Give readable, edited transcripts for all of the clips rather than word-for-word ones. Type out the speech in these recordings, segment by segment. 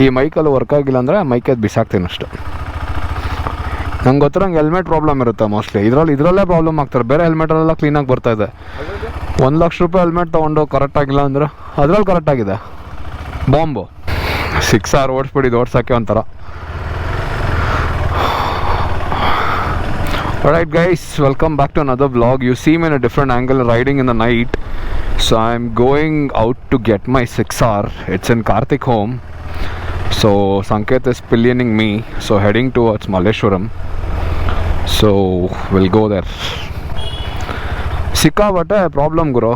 ಈ ಮೈಕಲ್ಲಿ ವರ್ಕ್ ಆಗಿಲ್ಲ ಅಂದರೆ ಮೈಕಲ್ಲಿ ಬಿಸಾಕ್ತೀನಿ ಅಷ್ಟೆ. ನಂಗೆ ಗೊತ್ತಿರೋಂಗೆ ಹೆಲ್ಮೆಟ್ ಪ್ರಾಬ್ಲಮ್ ಇರುತ್ತೆ ಮೋಸ್ಟ್ಲಿ. ಇದರಲ್ಲೇ ಪ್ರಾಬ್ಲಮ್ ಆಗ್ತಾರೆ. ಬೇರೆ ಹೆಲ್ಮೆಟಲ್ಲೆಲ್ಲ ಕ್ಲೀನಾಗಿ ಬರ್ತಾಯಿದೆ. 1 ಲಕ್ಷ ರೂಪಾಯಿ ಹೆಲ್ಮೆಟ್ ತೊಗೊಂಡು ಕರೆಕ್ಟಾಗಿಲ್ಲ ಅಂದ್ರೆ ಅದರಲ್ಲಿ ಕರೆಕ್ಟಾಗಿದೆ. ಬಾಂಬು 6R ಓಡಿಸ್ಬಿಟ್ಟಿದ್ದು ಓಡ್ಸೋಕ್ಕೆ ಒಂಥರ. Alright guys, welcome back to another vlog. You see me in a different angle riding in the night. So I'm going out to get my 6R. It's in Karthik home. So Sanket is pillioning me. So heading towards Malleshwaram. So we'll go there. ಸಿಕ್ಕಾಬಟ್ಟೆ problem ಗುರು.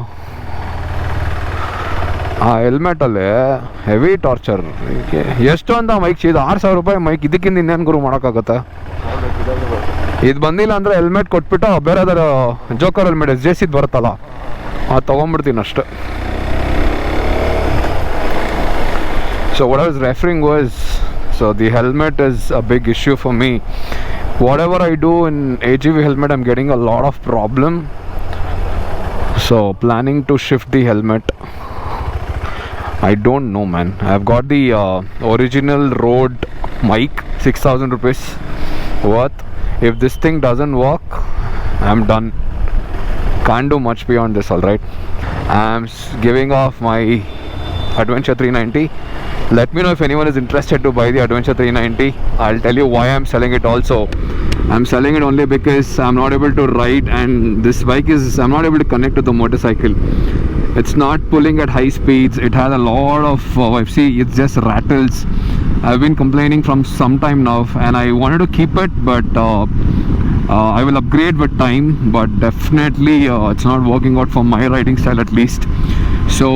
ಆ ಹೆಲ್ಮೆಟಲ್ಲಿ heavy torture. ಎಷ್ಟು ಅಂತ mic ಇದು 6000 ರೂಪಾಯಿ mic. ಇದಕ್ಕಿಂತ ಇನ್ನೇನು ಗುರು ಮಾಡೋಕ್ಕಾಗತ್ತೆ? ಇದು ಬಂದಿಲ್ಲ ಅಂದರೆ ಹೆಲ್ಮೆಟ್ ಕೊಟ್ಬಿಟ್ಟು ಬೇರೆದಾರ ಜೋಕರ್ ಹೆಲ್ಮೆಟ್ SJCದು ಬರುತ್ತಲ್ಲ ಅದು ತೊಗೊಂಡ್ಬಿಡ್ತೀನಿ ಅಷ್ಟೆ. So what I was referring was, so the helmet is a big issue for me. Whatever I do in AGV helmet, I'm getting a lot of problem. So planning to shift the helmet. I don't know, man. I've got the original Rode mic, 6,000 rupees worth. If this thing doesn't work, I'm done. Can't do much beyond this, alright? I'm giving off my Adventure 390. Let me know if anyone is interested to buy the Adventure 390. I'll tell you why I'm selling it also. I'm selling it only because I'm not able to ride, and this bike is, I'm not able to connect to the motorcycle. It's not pulling at high speeds. It has a lot of see, it just rattles. I've been complaining from some time now, and I wanted to keep it, but I will upgrade with time. But definitely it's not working out for my riding style at least. So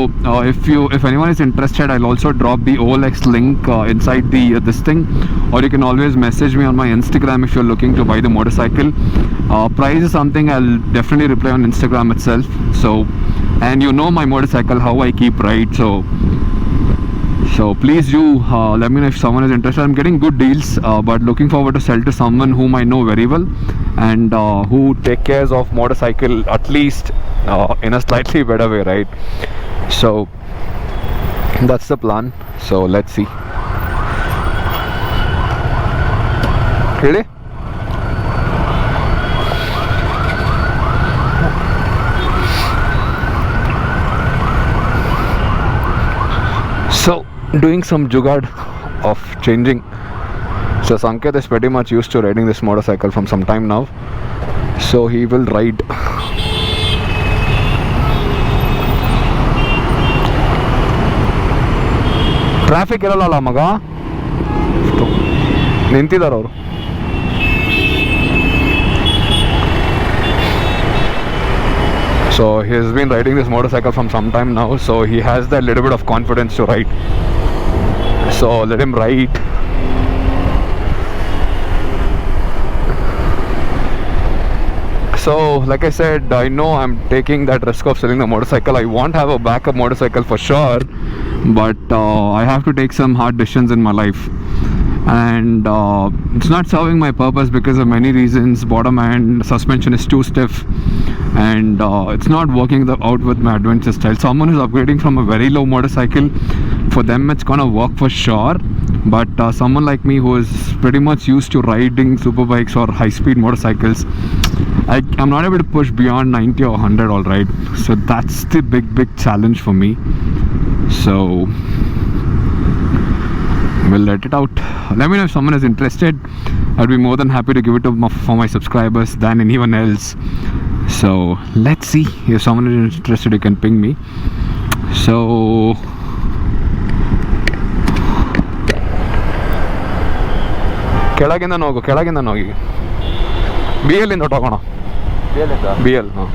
if anyone is interested, I'll also drop the OLX link inside the this thing, or you can always message me on my Instagram if you're looking to buy the motorcycle. Price is something I'll definitely reply on Instagram itself. So, and you know my motorcycle, how I keep ride, so please do let me know if someone is interested. I'm getting good deals, but looking forward to sell to someone whom I know very well, and who take cares of motorcycle at least in a slightly better way, right? So that's the plan. So let's see. Really? So doing some jugaad of changing. So Sanket is pretty much used to riding this motorcycle from some time now, so he will ride. Traffic ಇರಲ್ಲ ಮಗ, ನಿಂತಿದ್ದಾರೆ ಅವರು. So he has been riding this motorcycle from some time now, so he has that little bit of confidence to ride. So let him ride. So like I said, I know I'm taking that risk of selling the motorcycle. I won't have a backup motorcycle for sure, but I have to take some hard decisions in my life, and it's not serving my purpose because of many reasons. Bottom end suspension is too stiff, and it's not working out with my adventure style. Someone who's upgrading from a very low motorcycle, for them it's gonna work for sure, but someone like me who is pretty much used to riding super bikes or high speed motorcycles, I'm not able to push beyond 90 or 100, all right? So that's the big challenge for me. So we'll let it out. Let me know if someone is interested. I'd be more than happy to give it for my subscribers than anyone else. So let's see. If someone is interested, you can ping me. So ಕೆಳಗಿಂದ ಹೋಗು, ಕೆಳಗಿಂದ ಹೋಗಿ BL ಇಂದ ಹೋಗೋಣ. BL ಹಾಂ.